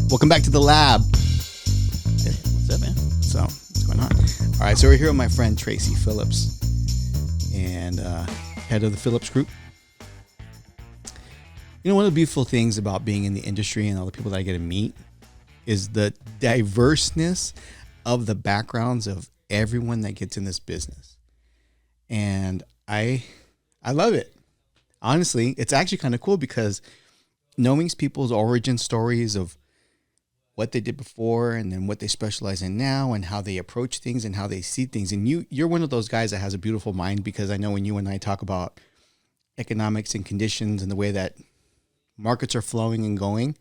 Welcome back to the lab. Hey, what's up, man? So, what's going on? All right, so we're here with my friend Tracy Phillips, and head of the Phillips Group. You know, one of the beautiful things about being in the industry and all the people that I get to meet is the diverseness of the backgrounds of everyone that gets in this business. And I love it. Honestly, it's actually kind of cool because knowing people's origin stories of what they did before and then what they specialize in now and how they approach things and how they see things. And you're one of those guys that has a beautiful mind, because I know when you and I talk about economics and conditions and the way that markets are flowing and going,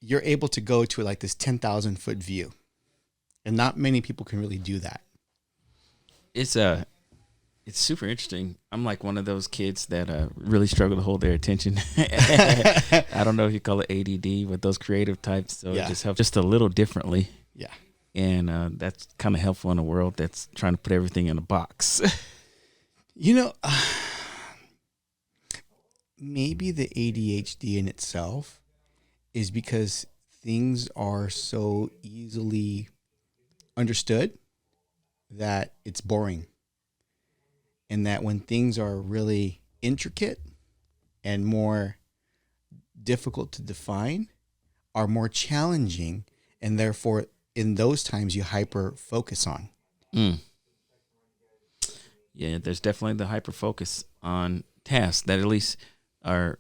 you're able to go to like this 10,000 foot view. And not many people can really do that. It's super interesting. I'm like one of those kids that really struggle to hold their attention. I don't know if you call it ADD, but those creative types. So It just helps just a little differently. Yeah. And that's kind of helpful in a world that's trying to put everything in a box. You know, maybe the ADHD in itself is because things are so easily understood that it's boring. And that when things are really intricate and more difficult to define, are more challenging, and therefore in those times you hyper focus on. Yeah, there's definitely the hyper focus on tasks that at least are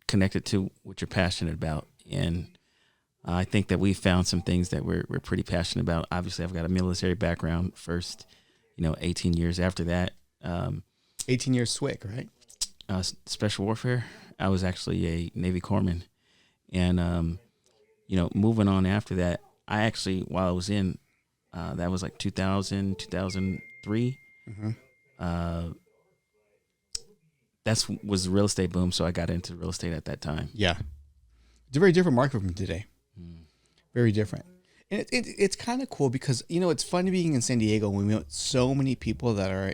connected to what you're passionate about. And I think that we found some things that we're pretty passionate about. Obviously, I've got a military background first, 18 years after that. 18 years SWIC, right? Special warfare. I was actually a Navy corpsman. And, moving on after that, I actually, while I was in, that was like 2000, 2003. Mm-hmm. That was the real estate boom. So I got into real estate at that time. Yeah. It's a very different market from today. Very different. And it's kind of cool because, it's fun being in San Diego when we meet so many people that are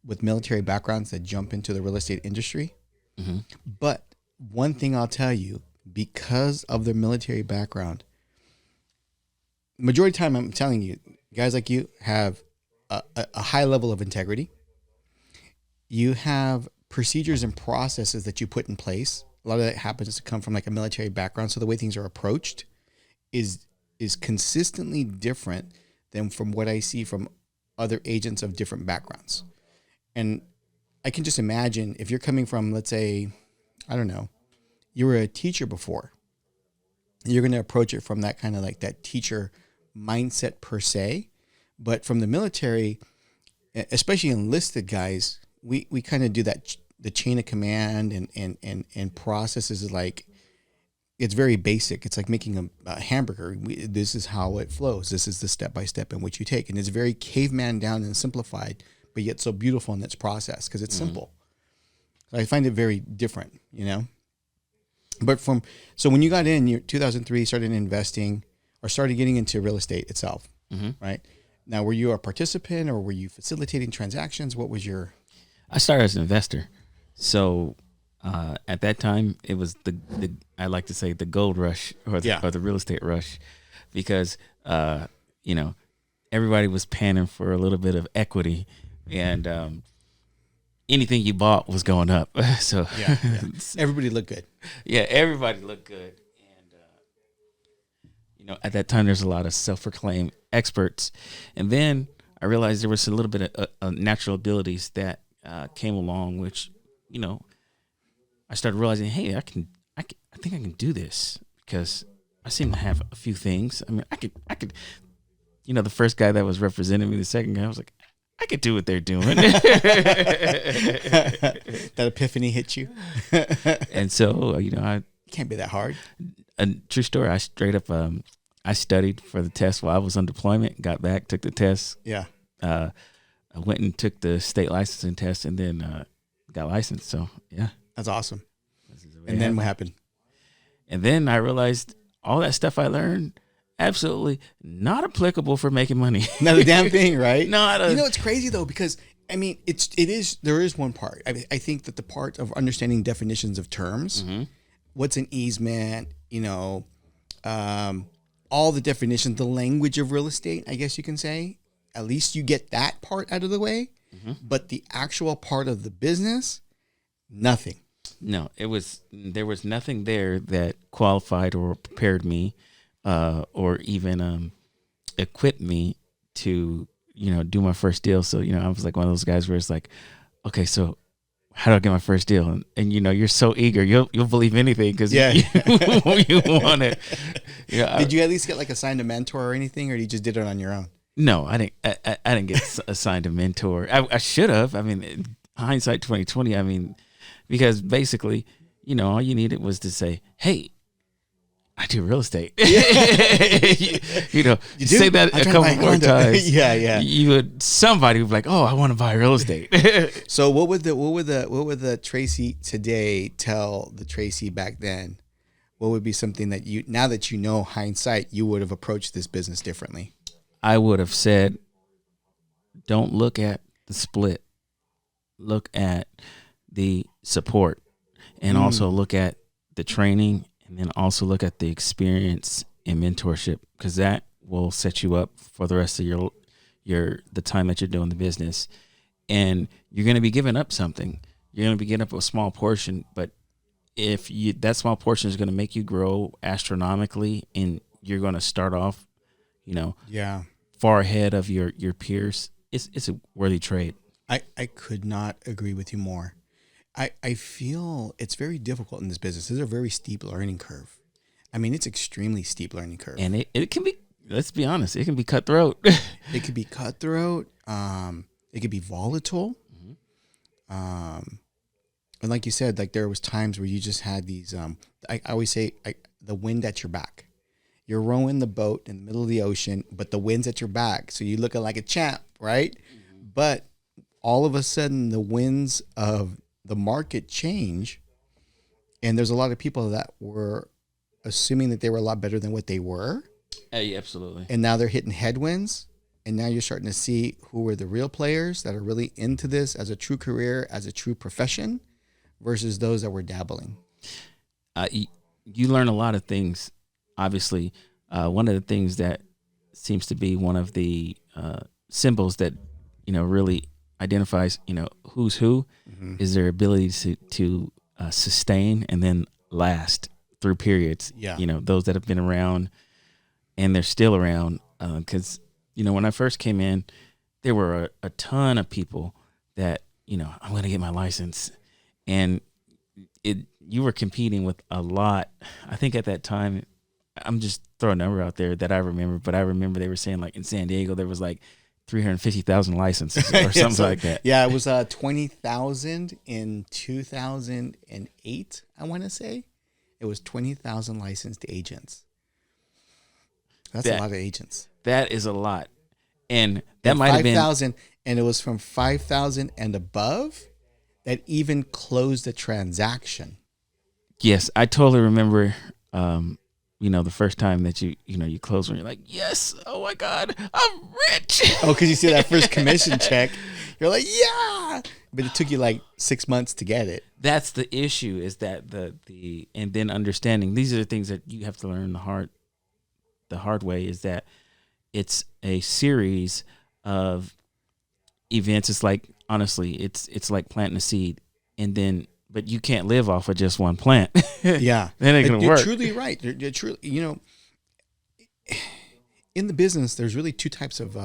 with military backgrounds that jump into the real estate industry. Mm-hmm. But one thing I'll tell you, because of their military background, majority of the time I'm telling you, guys like you have a high level of integrity. You have procedures and processes that you put in place. A lot of that happens to come from like a military background. So the way things are approached is consistently different than from what I see from other agents of different backgrounds. And I can just imagine if you're coming from, let's say, I don't know, you were a teacher before, you're going to approach it from that kind of like that teacher mindset per se. But from the military, especially enlisted guys, we kind of do that, the chain of command and processes like, it's very basic. It's like making a hamburger. This is how it flows. This is the step-by-step in which you take. And it's very caveman down and simplified, but yet so beautiful in its process because it's simple. So I find it very different, But so when you got in 2003, started investing or started getting into real estate itself, right? Now, were you a participant or were you facilitating transactions? What was your... I started as an investor. So... at that time, it was the I like to say the gold rush or the real estate rush, because everybody was panning for a little bit of equity, and anything you bought was going up. So everybody looked good. Yeah, everybody looked good, and at that time there's a lot of self-proclaimed experts, and then I realized there was a little bit of natural abilities that came along, which I started realizing, hey, I think I can do this because I seem to have a few things. I mean, I could, the first guy that was representing me, the second guy, I was like, I could do what they're doing. That epiphany hit you. And so, it can't be that hard. A true story. I straight up, I studied for the test while I was on deployment, got back, took the test. Yeah. I went and took the state licensing test and then got licensed. So, yeah. That's awesome. And then what happened? And then I realized all that stuff I learned, absolutely not applicable for making money. Not a damn thing, right? It's crazy though, because I mean, there is one part. I think that the part of understanding definitions of terms, what's an easement, all the definitions, the language of real estate, I guess you can say. At least you get that part out of the way. Mm-hmm. But the actual part of the business, nothing. No, there was nothing there that qualified or prepared me, or even equipped me to, do my first deal. So, I was like one of those guys where it's like, okay, so how do I get my first deal? And you're so eager, you'll believe anything because you want it. Did you at least get like assigned a mentor or anything, or you just did it on your own? No, I didn't. I didn't get assigned a mentor. I should have. I mean, hindsight 2020. I mean, because basically, all you needed was to say, "Hey, I do real estate." you say that a couple more times. Yeah. Somebody would be like, "Oh, I want to buy real estate." So what would the Tracy today tell the Tracy back then? What would be something that now that you know hindsight, you would have approached this business differently? I would have said, don't look at the split. Look at the support, and also look at the training, and then also look at the experience and mentorship, because that will set you up for the rest of the time that you're doing the business. And you're going to be giving up something. You're going to be giving up a small portion, but if that small portion is going to make you grow astronomically, and you're going to start off, far ahead of your peers, it's a worthy trade. I could not agree with you more. I feel it's very difficult in this business. There's a very steep learning curve. I mean, it's extremely steep learning curve. And it can be, let's be honest, it can be cutthroat. It could be cutthroat. It could be volatile. Mm-hmm. And like you said, like there was times where you just had these, I always say the wind at your back. You're rowing the boat in the middle of the ocean, but the wind's at your back. So you're looking like a champ, right? Mm-hmm. But all of a sudden the winds of the market change. And there's a lot of people that were assuming that they were a lot better than what they were. Yeah, absolutely. And now they're hitting headwinds. And now you're starting to see who are the real players that are really into this as a true career, as a true profession, versus those that were dabbling. You learn a lot of things. Obviously, one of the things that seems to be one of the symbols that really identifies who's who, mm-hmm. is their ability to sustain and then last through periods. Yeah. Those that have been around and they're still around. Because when I first came in, there were a ton of people that I'm going to get my license, and you were competing with a lot. I think at that time, I'm just throwing a number out there that I remember, but I remember they were saying like in San Diego there was like 350,000 licenses or something like that. Yeah, it was 20,000 in 2008. I want to say it was 20,000 licensed agents. That's a lot of agents. That is a lot, and that might have been 5,000, and it was from 5,000 and above that even closed the transaction. Yes, I totally remember. The first time that you close when you're like, yes, oh my God, I'm rich. Oh, because you see that first commission check. You're like, yeah. But it took you like 6 months to get it. That's the issue, is that and then understanding, these are the things that you have to learn the hard way, is that it's a series of events. It's like, honestly, it's like planting a seed, and then but you can't live off of just one plant. Yeah. That ain't gonna work. You're truly right. You're truly, in the business, there's really two types of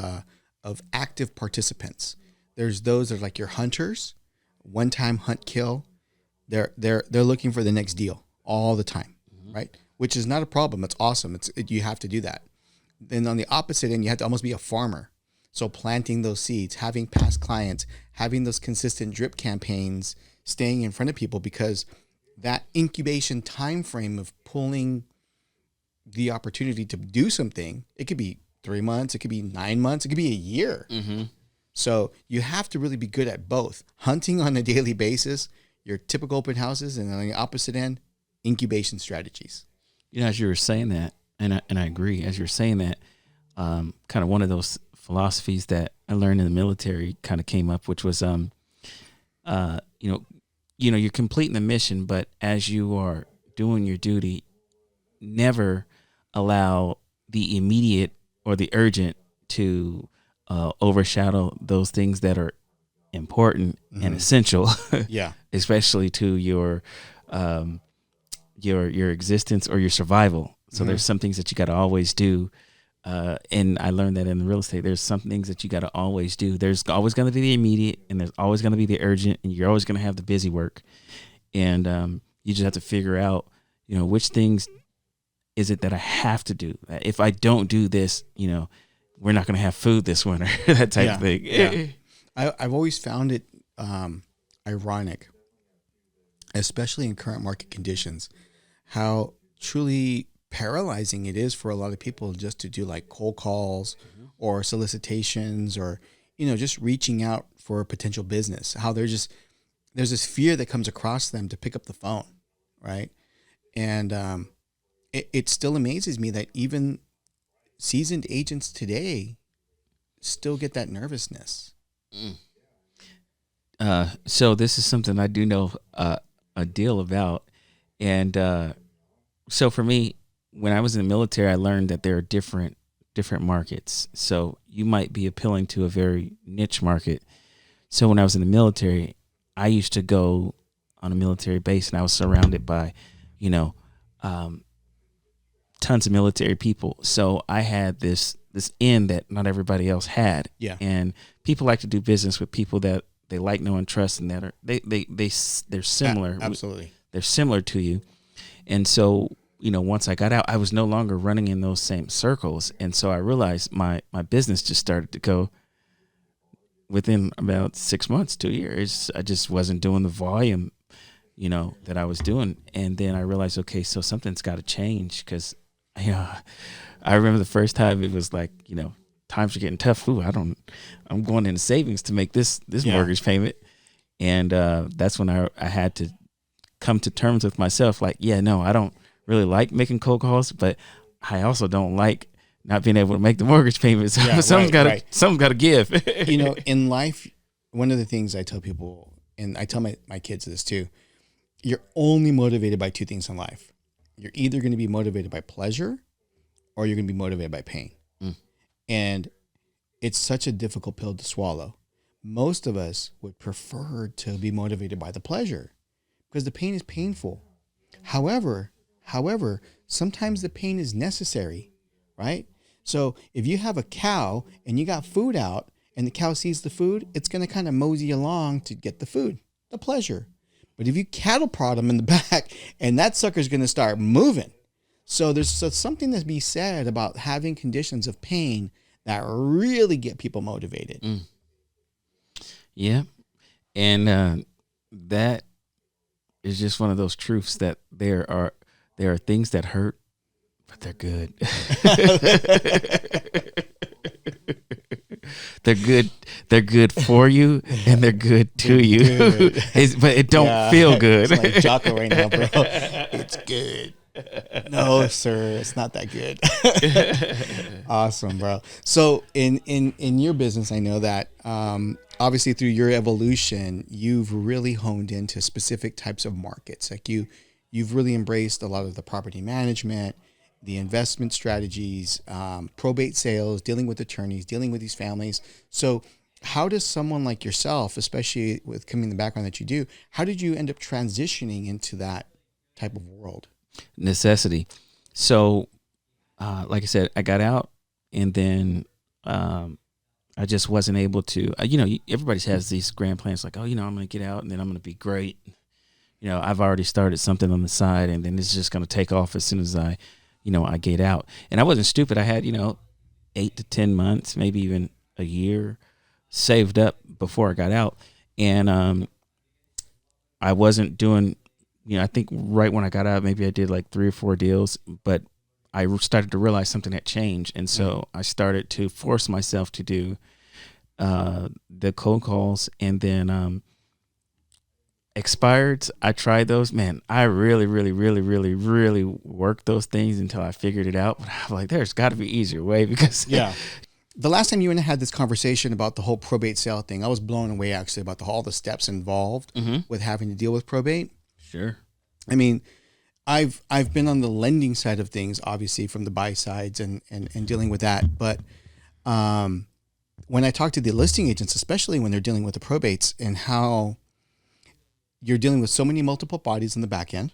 active participants. There's those that are like your hunters, one time hunt kill. They're looking for the next deal all the time, mm-hmm. right? Which is not a problem. It's awesome. You have to do that. Then on the opposite end, you have to almost be a farmer. So planting those seeds, having past clients, having those consistent drip campaigns, staying in front of people, because that incubation time frame of pulling the opportunity to do something, it could be 3 months, it could be 9 months, it could be a year. Mm-hmm. So you have to really be good at both. Hunting on a daily basis, your typical open houses, and on the opposite end, incubation strategies. As you were saying that, and I agree, as you're saying that, kind of one of those philosophies that I learned in the military kind of came up, which was, you're completing the mission, but as you are doing your duty, never allow the immediate or the urgent to overshadow those things that are important and essential. Yeah. Especially to your existence or your survival. So there's some things that you got to always do. And I learned that in real estate, there's some things that you got to always do. There's always going to be the immediate, and there's always going to be the urgent, and you're always going to have the busy work. And you just have to figure out, which things is it that I have to do? If I don't do this, we're not going to have food this winter, that type of thing. Yeah. I've always found it ironic, especially in current market conditions, how truly paralyzing it is for a lot of people just to do like cold calls or solicitations or, just reaching out for a potential business. How there's this fear that comes across them to pick up the phone, right? And it still amazes me that even seasoned agents today still get that nervousness. So this is something I do know a deal about. And so for me, when I was in the military, I learned that there are different markets. So you might be appealing to a very niche market. So when I was in the military, I used to go on a military base, and I was surrounded by, tons of military people. So I had this end that not everybody else had. Yeah. And people like to do business with people that they like, know, and trust, and that are they're similar. Absolutely. They're similar to you. And so, once I got out, I was no longer running in those same circles. And so I realized my business just started to go within about 6 months to a year. I just wasn't doing the volume, that I was doing. And then I realized, okay, so something's got to change, because, I remember the first time it was like, times are getting tough. Ooh, I'm going into savings to make this mortgage payment. And that's when I had to come to terms with myself. Like, I don't really like making cold calls, but I also don't like not being able to make the mortgage payments. So something's got to give. In life, one of the things I tell people, and I tell my kids this too, you're only motivated by two things in life. You're either going to be motivated by pleasure or you're going to be motivated by pain. And it's such a difficult pill to swallow. Most of us would prefer to be motivated by the pleasure because the pain is painful. However, sometimes the pain is necessary, right? So if you have a cow and you got food out and the cow sees the food, it's going to kind of mosey along to get the food, the pleasure. But if you cattle prod them in the back, and that sucker's going to start moving. So there's something to be said about having conditions of pain that really get people motivated. Yeah. And that is just one of those truths that there are things that hurt, but they're good. They're good for you, and they're good to you. But it don't feel good. It's like Jocko right now, bro. It's good. No, sir, it's not that good. Awesome, bro. So in your business, I know that obviously through your evolution, you've really honed into specific types of markets. Like you've really embraced a lot of the property management, the investment strategies, probate sales, dealing with attorneys, dealing with these families. So how does someone like yourself, especially with coming in the background that you do, how did you end up transitioning into that type of world? Necessity. So, like I said, I got out, and then I just wasn't able to, everybody has these grand plans like, I'm going to get out and then I'm going to be great. I've already started something on the side, and then it's just going to take off as soon as I get out. And I wasn't stupid. I had, 8 to 10 months, maybe even a year saved up before I got out. And I wasn't doing, I think right when I got out, maybe I did like 3 or 4 deals, but I started to realize something had changed. And so I started to force myself to do the cold calls, and then expireds. I tried those, man. I really, really, really, really, really worked those things until I figured it out. But I'm like, there's got to be an easier way, because the last time you and I had this conversation about the whole probate sale thing, I was blown away actually about all the steps involved with having to deal with probate. Sure. I mean, I've been on the lending side of things, obviously from the buy sides and dealing with that. But when I talk to the listing agents, especially when they're dealing with the probates and how you're dealing with so many multiple bodies in the back end.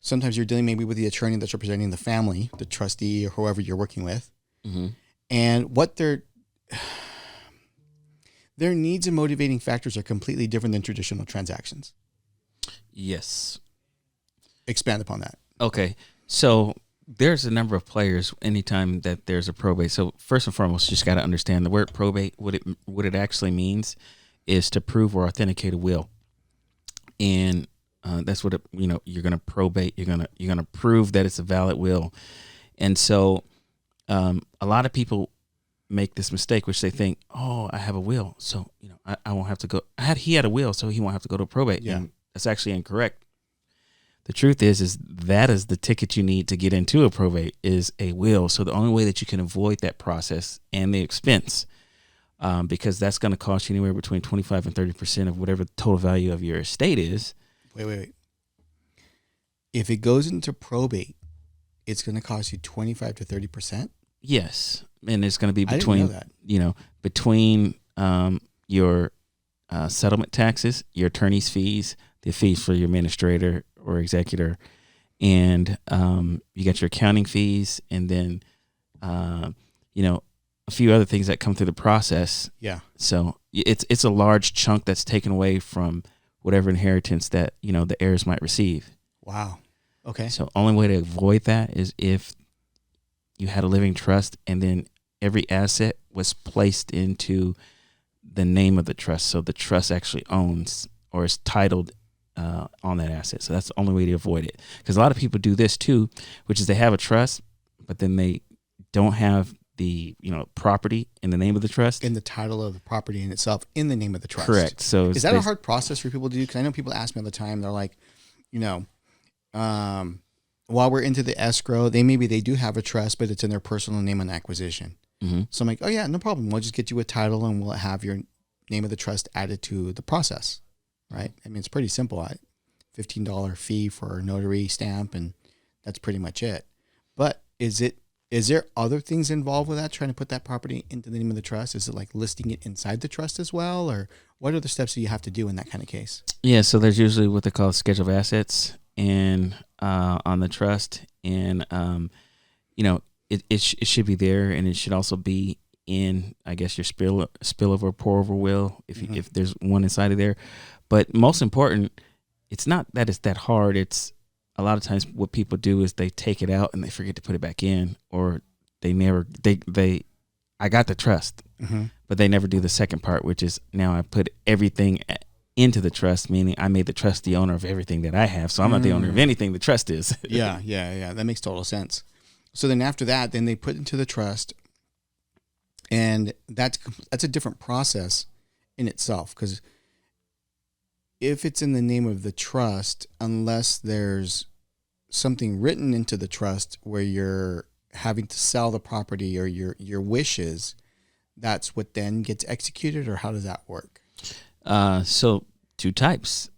Sometimes you're dealing maybe with the attorney that's representing the family, the trustee, or whoever you're working with. Mm-hmm. And what their needs and motivating factors are completely different than traditional transactions. Yes. Expand upon that. Okay. So there's a number of players anytime that there's a probate. So first and foremost, you just got to understand the word probate. What it actually means is to prove or authenticate a will. And that's what you're going to probate. You're going to prove that it's a valid will. And so a lot of people make this mistake, which they think, oh, I have a will, so I won't have to go. He had a will, so he won't have to go to probate. Yeah. And that's actually incorrect. The truth is that is the ticket you need to get into a probate is a will. So the only way that you can avoid that process and the expense, because that's going to cost you anywhere between 25 and 30% of whatever the total value of your estate is. Wait. If it goes into probate, it's going to cost you 25 to 30%? Yes. And it's going to be between, between your settlement taxes, your attorney's fees, the fees for your administrator or executor, and you got your accounting fees, and then a few other things that come through the process. Yeah. So it's a large chunk that's taken away from whatever inheritance that the heirs might receive. Wow. Okay. So only way to avoid that is if you had a living trust, and then every asset was placed into the name of the trust. So the trust actually owns or is titled on that asset. So that's the only way to avoid it. Because a lot of people do this too, which is they have a trust, but then they don't have the property in the name of the trust. In the title of the property in itself, in the name of the trust. Correct. So is that a hard process for people to do? Because I know people ask me all the time. They're like, while we're into the escrow, they do have a trust, but it's in their personal name on acquisition. Mm-hmm. So I'm like, oh yeah, no problem. We'll just get you a title and we'll have your name of the trust added to the process, right? I mean, it's pretty simple. $15 fee for a notary stamp, and that's pretty much it. But is there other things involved with that, trying to put that property into the name of the trust? Is it like listing it inside the trust as well? Or what are the steps that you have to do in that kind of case? Yeah, so there's usually what they call a schedule of assets and on the trust, and it should be there, and it should also be in, I guess, your spillover pour over will if there's one inside of there. But most important, it's not that it's that hard. It's a lot of times what people do is they take it out and they forget to put it back in, or I got the trust, but they never do the second part, which is now I put everything into the trust, meaning I made the trust the owner of everything that I have. So I'm not the owner of anything the trust is. Yeah. That makes total sense. So then after that, then they put into the trust, and that's a different process in itself, because if it's in the name of the trust, unless there's something written into the trust where you're having to sell the property or your wishes, that's what then gets executed, or how does that work? So two types,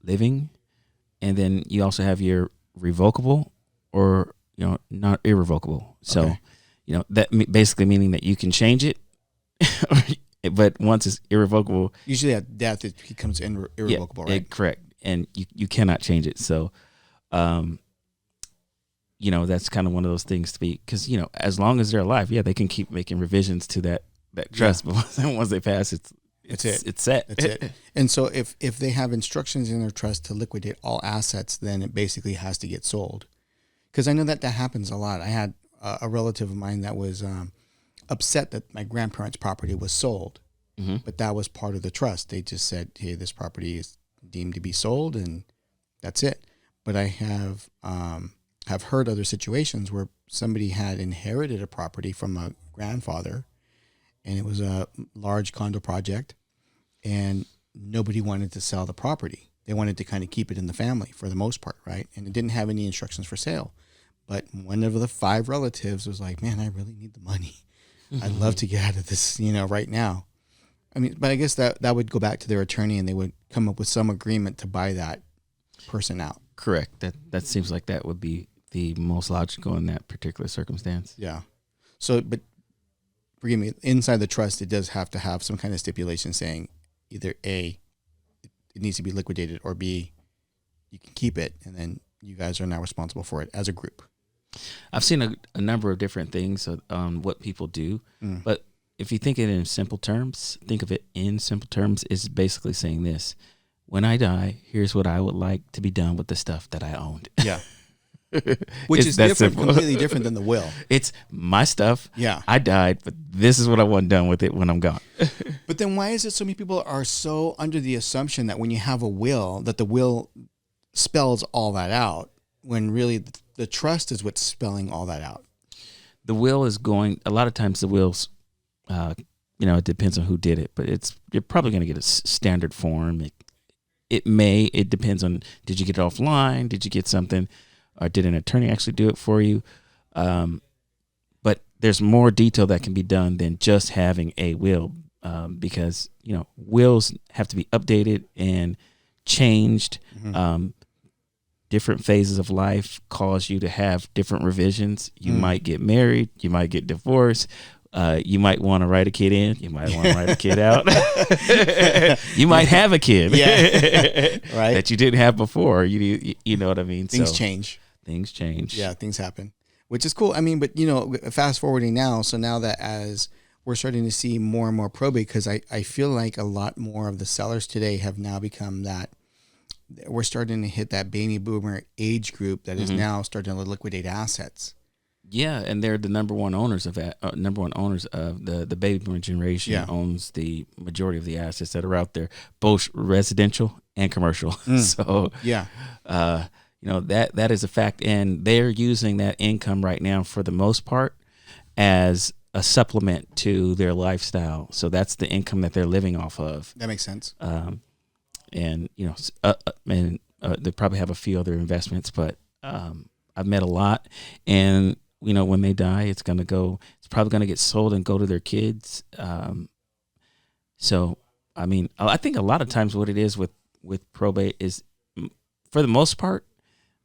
living, and then you also have your revocable or, not irrevocable. So, okay. That basically meaning that you can change it, but once it's irrevocable. Usually at death, it becomes irrevocable, right? Correct. And you cannot change it. So, that's kind of one of those things to be, because, as long as they're alive, they can keep making revisions to that trust. But once they pass, it's set. That's it. And so if they have instructions in their trust to liquidate all assets, then it basically has to get sold. Because I know that happens a lot. I had a relative of mine that was upset that my grandparents' property was sold, but that was part of the trust. They just said, hey, this property is deemed to be sold, and that's it. But I have heard other situations where somebody had inherited a property from a grandfather, and it was a large condo project, and nobody wanted to sell the property. They wanted to kind of keep it in the family for the most part, right? And it didn't have any instructions for sale. But one of the 5 relatives was like, man, I really need the money. I'd love to get out of this, right now. I mean, but I guess that would go back to their attorney, and they would come up with some agreement to buy that person out. Correct. That seems like that would be the most logical in that particular circumstance. Yeah. So, but forgive me, inside the trust, it does have to have some kind of stipulation saying either A, it needs to be liquidated, or B, you can keep it, and then you guys are now responsible for it as a group. I've seen a number of different things on what people do, but if you think it in simple terms, it's basically saying this: when I die, here's what I would like to be done with the stuff that I owned. Yeah. Which is different, completely different than the will. It's my stuff. Yeah. I died, but this is what I want done with it when I'm gone. But then why is it so many people are so under the assumption that when you have a will, that the will spells all that out, when really the trust is what's spelling all that out? The will is going, a lot of times the will's, it depends on who did it, but you're probably going to get a standard form. It depends on, did you get it offline? Did you get something? Or did an attorney actually do it for you? But there's more detail that can be done than just having a will, because, wills have to be updated and changed. Mm-hmm. Different phases of life cause you to have different revisions. You might get married. You might get divorced. You might want to write a kid in. You might want to write a kid out. You might have a kid, right? That you didn't have before. You know what I mean? Things change. Things change. Yeah, things happen, which is cool. I mean, but fast forwarding now. So now that as we're starting to see more and more probate, because I feel like a lot more of the sellers today have now become that. We're starting to hit that baby boomer age group that is now starting to liquidate assets. Yeah, and they're the number one owners of the baby boomer generation. Yeah. Owns the majority of the assets that are out there, both residential and commercial. So yeah, that is a fact, and they're using that income right now for the most part as a supplement to their lifestyle. So that's the income that they're living off of. That makes sense. And they probably have a few other investments, but I've met a lot, and when they die, it's probably going to get sold and go to their kids. So I mean, I think a lot of times what it is with probate is, for the most part,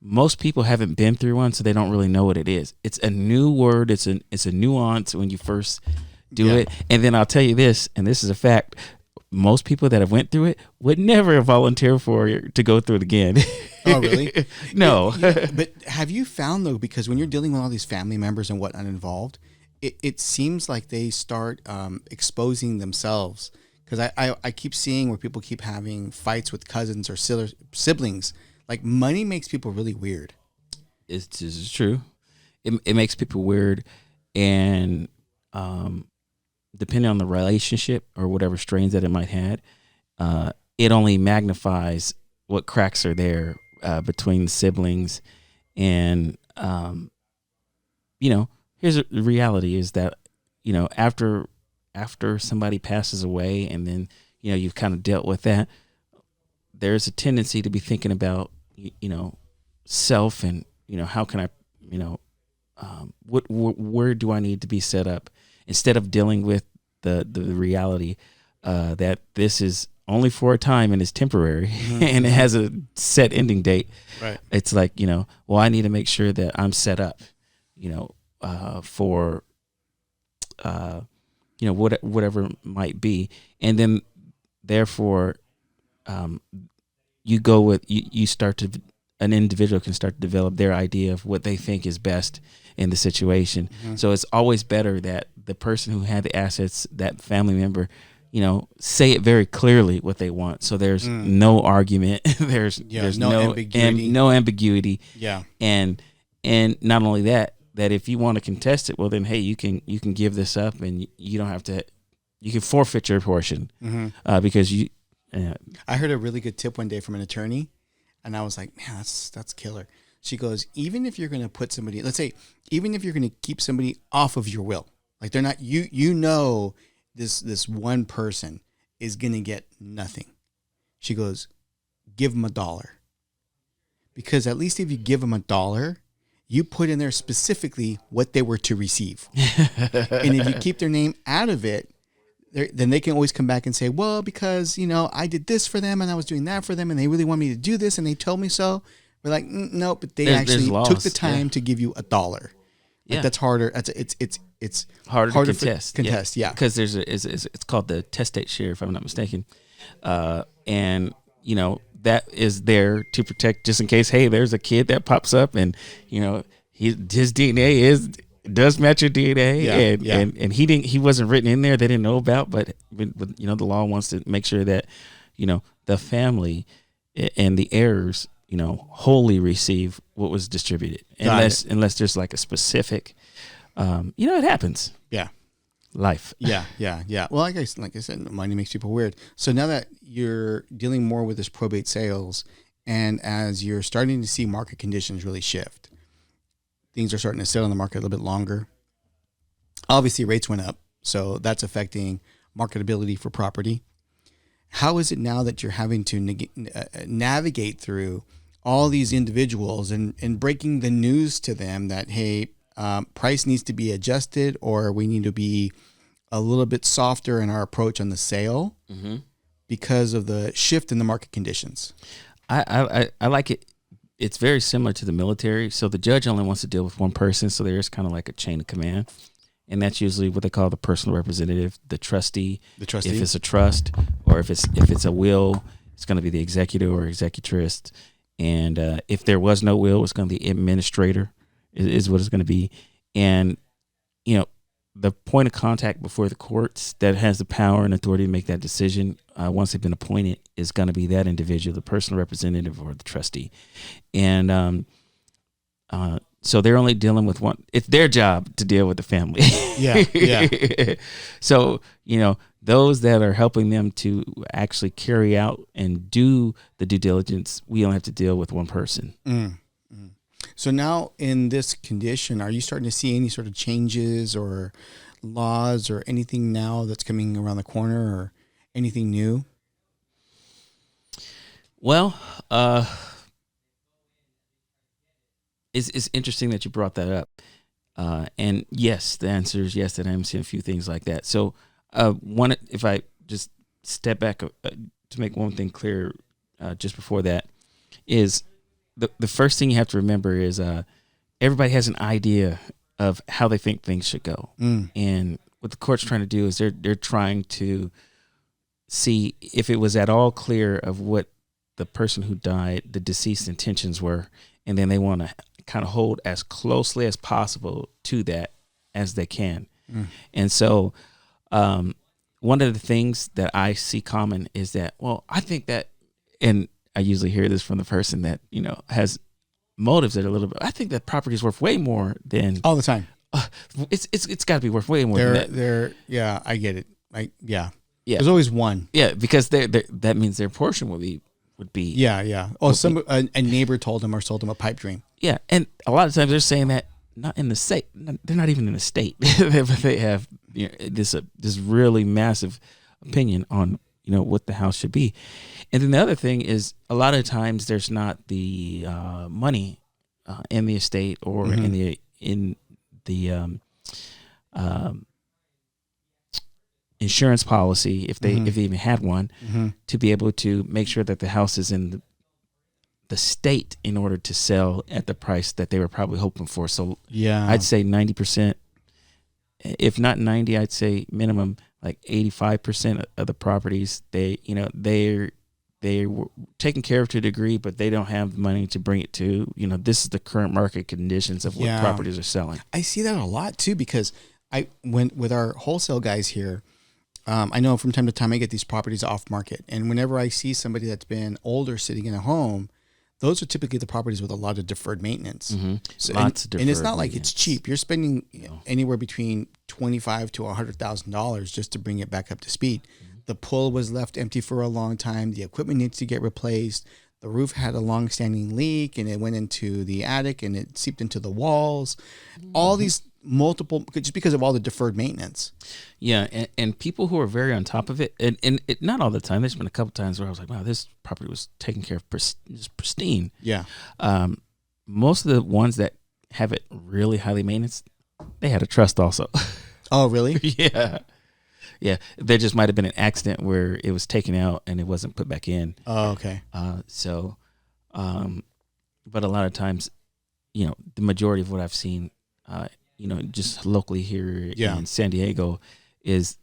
most people haven't been through one, so they don't really know what it is. It's a new word. It's a nuance when you first do it. And then I'll tell you this, and this is a fact: most people that have went through it would never volunteer to go through it again. Oh, really? No. But have you found, though, because when you're dealing with all these family members and whatnot involved, it seems like they start exposing themselves. Because I keep seeing where people keep having fights with cousins or siblings. Like, money makes people really weird. It's true. It makes people weird, and depending on the relationship or whatever strains that it might have, it only magnifies what cracks are there between the siblings. And, here's the reality is that, after somebody passes away and then, you've kind of dealt with that, there's a tendency to be thinking about, self and, how can I, where do I need to be set up, instead of dealing with the reality that this is only for a time and is temporary and it has a set ending date. Right. It's like, I need to make sure that I'm set up, for, whatever it might be. And then therefore, an individual can start to develop their idea of what they think is best in the situation. So it's always better that the person who had the assets, that family member, say it very clearly what they want. So there's no argument. there's no ambiguity. Yeah. And not only that if you want to contest it, well then, hey, you can give this up and you don't have to, you can forfeit your portion because you. I heard a really good tip one day from an attorney, and I was like, man, that's killer. She goes, even if you're going to put somebody, let's say, even if you're going to keep somebody off of your will, like they're not, this one person is going to get nothing. She goes, give them $1. Because at least if you give them $1, you put in there specifically what they were to receive. And if you keep their name out of it, then they can always come back and say, well, because, I did this for them and I was doing that for them and they really want me to do this and they told me so. We're like, nope, but they There's actually laws, took the time to give you $1. Like that's harder. It's harder to contest. Yeah. Because it's called the testate share, if I'm not mistaken. And that is there to protect, just in case, hey, there's a kid that pops up and his DNA does match your DNA, and he wasn't written in there, they didn't know about, but the law wants to make sure that the family and the heirs wholly receive what was distributed, unless there's like a specific it happens. Yeah. Life. Yeah. Well, like I said, money makes people weird. So now that you're dealing more with this probate sales, and as you're starting to see market conditions really shift, things are starting to sit on the market a little bit longer. Obviously, rates went up, so that's affecting marketability for property. How is it now that you're having to navigate through all these individuals and breaking the news to them that, hey, price needs to be adjusted, or we need to be a little bit softer in our approach on the sale because of the shift in the market conditions? I like it. It's very similar to the military. So the judge only wants to deal with one person. So there's kind of like a chain of command. And that's usually what they call the personal representative, the trustee. The trustee. If it's a trust, or if it's a will, it's going to be the executor or executrix. And if there was no will, it's going to be the administrator is what it's going to be. And, the point of contact before the courts that has the power and authority to make that decision, once they've been appointed, is going to be that individual, the personal representative or the trustee. And so they're only dealing with one. It's their job to deal with the family. Yeah. So, those that are helping them to actually carry out and do the due diligence, we only have to deal with one person. So now in this condition, are you starting to see any sort of changes or laws or anything now that's coming around the corner, or anything new? Well, it's interesting that you brought that up. And yes, the answer is yes, that I'm seeing a few things like that. So if I just step back to make one thing clear just before that, is the first thing you have to remember is everybody has an idea of how they think things should go. And what the court's trying to do is they're trying to see if it was at all clear of what the person who died, the deceased intentions were, and then they want to kind of hold as closely as possible to that as they can. And so one of the things that I see common is that, well, I think that, and I usually hear this from the person that, has motives that are a little bit, I think that property is worth way more than all the time. It's got to be worth way more than that. Yeah, I get it. Yeah. There's always one. Yeah, because that means their portion would be. Yeah. Oh, a neighbor told him or sold him a pipe dream. Yeah, and a lot of times they're saying that not in the state. They're not even in the state, but they have this really massive opinion on what the house should be. And then the other thing is, a lot of times there's not the money in the estate or in the insurance policy, if they even had one, to be able to make sure that the house is in the state in order to sell at the price that they were probably hoping for. So I'd say 90%, if not 90, I'd say minimum like 85% of the properties, they're taken care of to a degree, but they don't have money to bring it to, this is the current market conditions of what properties are selling. I see that a lot too, because I went with our wholesale guys here. I know from time to time I get these properties off market, and whenever I see somebody that's been older sitting in a home, those are typically the properties with a lot of deferred maintenance. So, Lots of deferred and it's not like maintenance. it's cheap. You're spending anywhere between $25,000 to $100,000 just to bring it back up to speed. The pool was left empty for a long time. The equipment needs to get replaced. The roof had a long-standing leak, and it went into the attic, and it seeped into the walls. All these multiple, just because of all the deferred maintenance. Yeah, and people who are very on top of it, and it, not all the time. There's been a couple times where I was like, wow, this property was taken care of just pristine. Yeah. Most of the ones that have it really highly maintenance, they had a trust also. Oh, really? Yeah. Yeah, there just might have been an accident where it was taken out and it wasn't put back in. Oh, okay. but a lot of times, the majority of what I've seen, just locally here in San Diego is,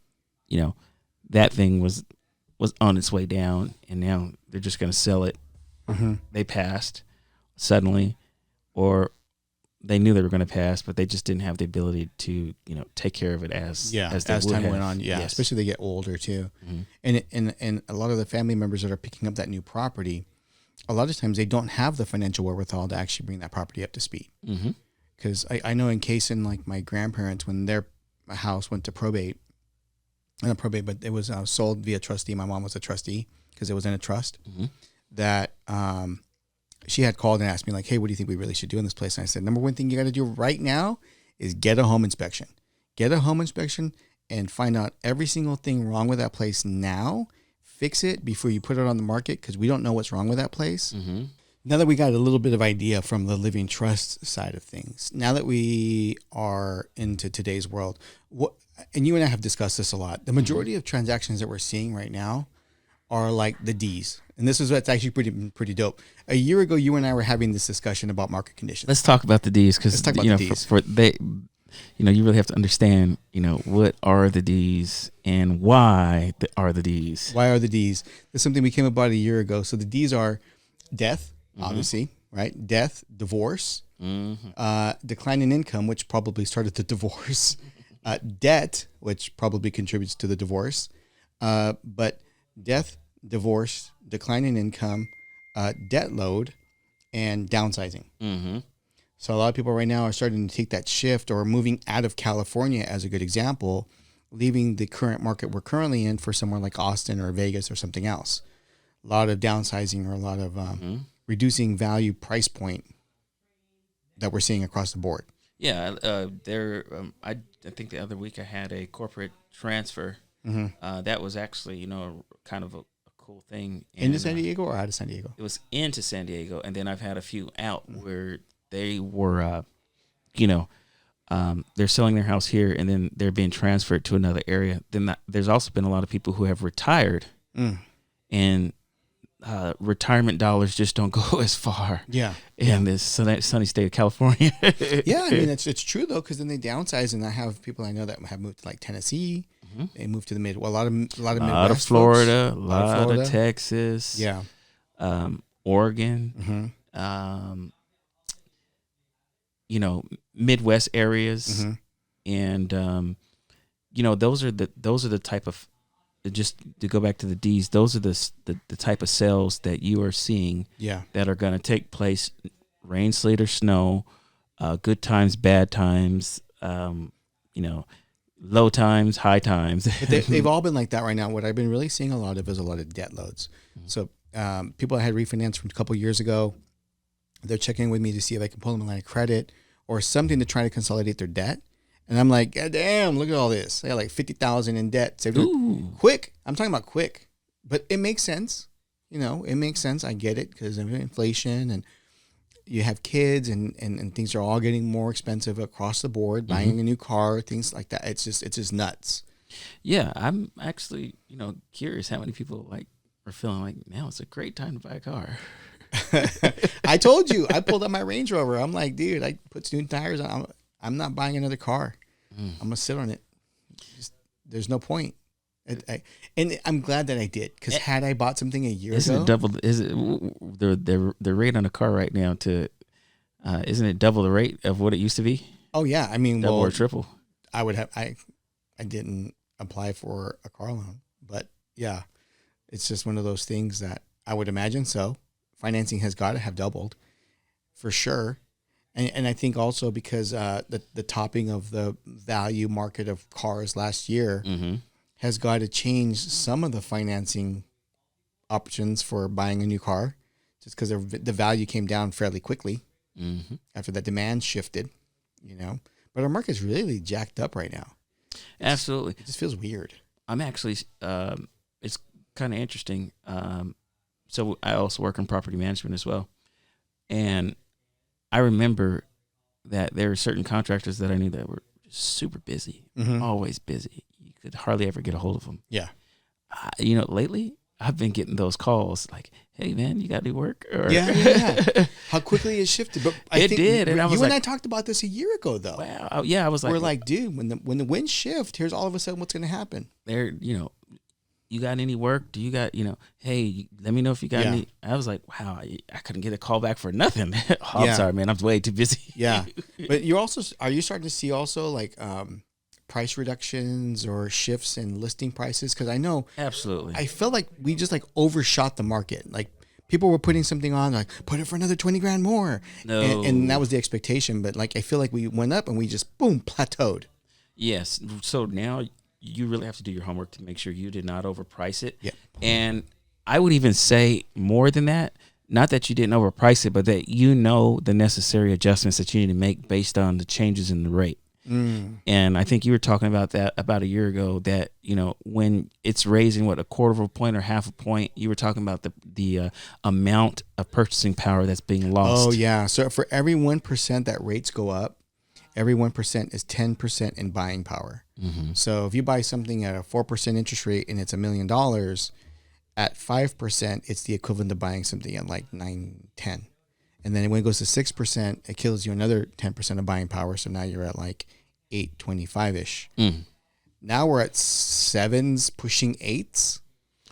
that thing was on its way down, and now they're just going to sell it. Mm-hmm. They passed suddenly, or they knew they were going to pass, but they just didn't have the ability to, take care of it as time went on. Yeah, yes. Especially they get older too, and a lot of the family members that are picking up that new property, a lot of times they don't have the financial wherewithal to actually bring that property up to speed. Because I know in case in like my grandparents, when their house went to probate, not probate, but it was sold via trustee. My mom was a trustee because it was in a trust. That she had called and asked me like, "Hey, what do you think we really should do in this place?" And I said, "Number one thing you got to do right now is get a home inspection. Get a home inspection and find out every single thing wrong with that place now. Fix it before you put it on the market because we don't know what's wrong with that place." Now that we got a little bit of idea from the living trust side of things, now that we are into today's world, and you and I have discussed this a lot, the majority of transactions that we're seeing right now are like the D's. And this is what's actually pretty dope. A year ago, you and I were having this discussion about market conditions. Let's talk about the D's because you really have to understand, what are the D's and why are the D's. Why are the D's? That's something we came about a year ago. So the D's are death, obviously, right? Death, divorce, decline in income, which probably started the divorce, debt, which probably contributes to the divorce, but death, divorce, decline in income, debt load, and downsizing. So a lot of people right now are starting to take that shift or moving out of California as a good example, leaving the current market we're currently in for somewhere like Austin or Vegas or something else. A lot of downsizing or a lot of reducing value price point that we're seeing across the board. Yeah, I think the other week I had a corporate transfer. That was actually, kind of a cool thing. Into San Diego or out of San Diego? It was into San Diego, and then I've had a few out where they were, they're selling their house here, and then they're being transferred to another area. Then there's also been a lot of people who have retired, and retirement dollars just don't go as far. In this sunny state of California. I mean it's true though, because then they downsize, and I have people I know that have moved to like Tennessee. They moved to the Midwest. Well, a lot of Midwest Florida, folks. A lot of Texas. Oregon. Midwest areas, and those are the type of, just to go back to the D's, those are the type of sales that you are seeing that are going to take place, rain, sleet, or snow, good times, bad times, low times, high times. But they've all been like that right now. What I've been really seeing a lot of is a lot of debt loads. So people that had refinanced from a couple of years ago, they're checking with me to see if I can pull them a line of credit or something to try to consolidate their debt. And I'm like, God damn, look at all this. I got like $50,000 in debt. Quick. I'm talking about quick. But it makes sense. It makes sense. I get it because of inflation, and you have kids, and things are all getting more expensive across the board, buying a new car, things like that. It's just nuts. Yeah, I'm actually, curious how many people are feeling like now it's a great time to buy a car. I told you, I pulled up my Range Rover. I'm like, dude, I put student tires on. I'm not buying another car. I'm going to sit on it. There's no point. And I'm glad that I did, because had I bought something a year ago. The rate on a car right now isn't it double the rate of what it used to be? Oh yeah. I mean, double or triple. I didn't apply for a car loan, but yeah, it's just one of those things that I would imagine. So financing has got to have doubled for sure. And I think also because the topping of the value market of cars last year has got to change some of the financing options for buying a new car, just because the value came down fairly quickly after that demand shifted, But our market's really jacked up right now. Absolutely. It just feels weird. I'm actually, it's kind of interesting. So I also work in property management as well. And I remember that there were certain contractors that I knew that were super busy, always busy. You could hardly ever get a hold of them. Yeah. Lately, I've been getting those calls like, "Hey man, you got any work?" Or, Yeah. How quickly it shifted. But I It think did, and I was you and like- I talked about this a year ago, though. wow, yeah, I was like, We're like, dude, when the winds shift, here's all of a sudden what's going to happen. there, you got any work? Do you got, hey, let me know if you got Yeah. any. I was like, wow, I couldn't get a call back for nothing. Oh, I'm Yeah. sorry, man, I'm way too busy. Yeah. But are you starting to see also like price reductions or shifts in listing prices? Because I know Absolutely. I felt like we just like overshot the market. Like people were putting something on, like put it for another 20 grand more. No. And that was the expectation. But like I feel like we went up and we just boom plateaued. Yes. So now you really have to do your homework to make sure you did not overprice it. Yeah. And I would even say more than that, not that you didn't overprice it, but that the necessary adjustments that you need to make based on the changes in the rate. And I think you were talking about that about a year ago, that, when it's raising a quarter of a point or half a point, you were talking about the amount of purchasing power that's being lost. Oh, yeah. So for every 1% that rates go up, every 1% is 10% in buying power. Mm-hmm. So if you buy something at a 4% interest rate and it's $1 million, at 5%, it's the equivalent of buying something at like 9, 10. And then when it goes to 6%, it kills you another 10% of buying power. So now you're at like 825-ish. Now we're at 7s pushing 8s.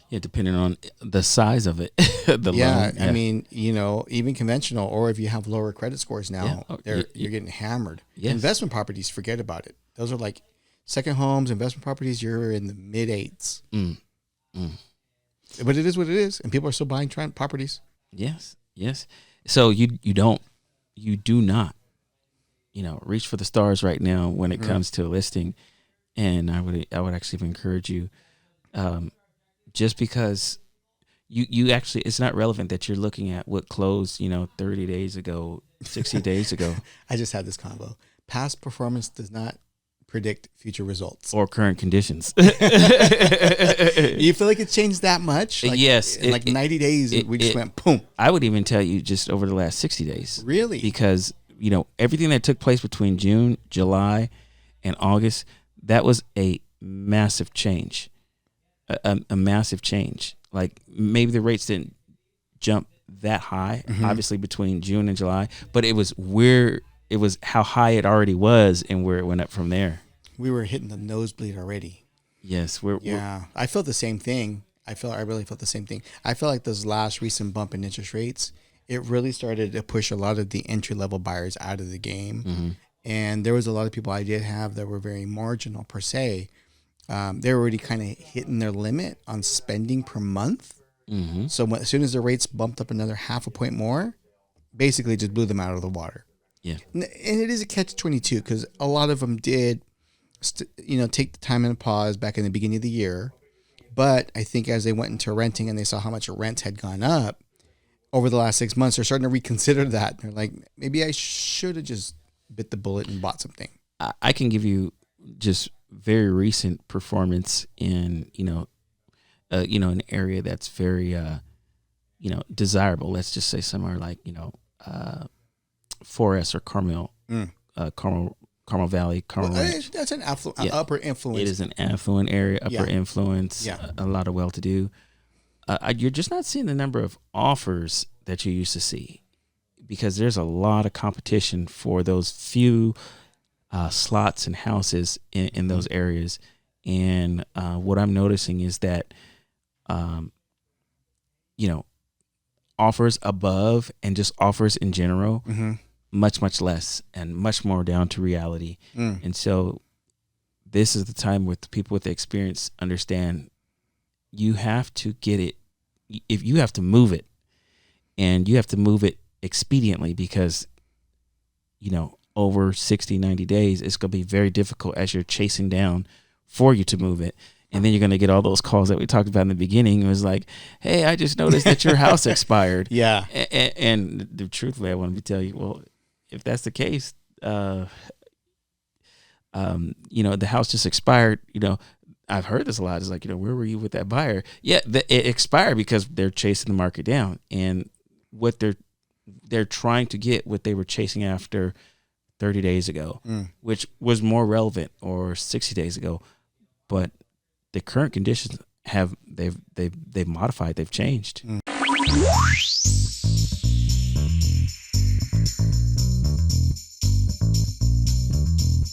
Yeah, depending on the size of it. the loan. Yeah, I mean, even conventional, or if you have lower credit scores now, you're getting hammered. Yes. Investment properties, forget about it. Those are like second homes, investment properties, you're in the mid 8s. But it is what it is, and people are still buying properties. Yes. So you do not, reach for the stars right now when it comes to a listing. And I would actually encourage you, just because you actually, it's not relevant that you're looking at what closed, 30 days ago, 60 days ago. I just had this convo. Past performance does not predict future results or current conditions. You feel like it's changed that much? Like, yes. In 90 days, we just went boom. I would even tell you just over the last 60 days. Really? Because, everything that took place between June, July, and August, that was a massive change. A massive change. Like maybe the rates didn't jump that high, obviously between June and July, but it was how high it already was and where it went up from there. We were hitting the nosebleed already. Yes, I felt the same thing. I really felt the same thing. I felt like this last recent bump in interest rates, it really started to push a lot of the entry level buyers out of the game. And there was a lot of people I did have that were very marginal per se. They were already kind of hitting their limit on spending per month. So as soon as the rates bumped up another half a point more, basically just blew them out of the water. Yeah. And it is a catch-22 because a lot of them did, take the time and pause back in the beginning of the year. But I think as they went into renting and they saw how much rents had gone up over the last 6 months, they're starting to reconsider that. They're like, maybe I should have just bit the bullet and bought something. I can give you just very recent performance in, an area that's very, desirable. Let's just say somewhere like, Forest or Carmel Valley, Carmel Ranch. That's an upper influence. It is an affluent area, upper influence, a lot of well-to-do. You're just not seeing the number of offers that you used to see because there's a lot of competition for those few slots and houses in those areas. And what I'm noticing is that, offers above and just offers in general, much, much less and much more down to reality. And so this is the time where the people with the experience understand you have to get it. If you have to move it and you have to move it expediently because, over 60, 90 days, it's going to be very difficult as you're chasing down for you to move it. And then you're going to get all those calls that we talked about in the beginning. It was like, hey, I just noticed that your house expired. Yeah. And truthfully, I wanted to tell you, well, if that's the case, the house just expired. I've heard this a lot. It's like, where were you with that buyer? Yeah, it expired because they're chasing the market down. And what they're trying to get what they were chasing after 30 days ago, which was more relevant, or 60 days ago. But the current conditions they've modified, they've changed.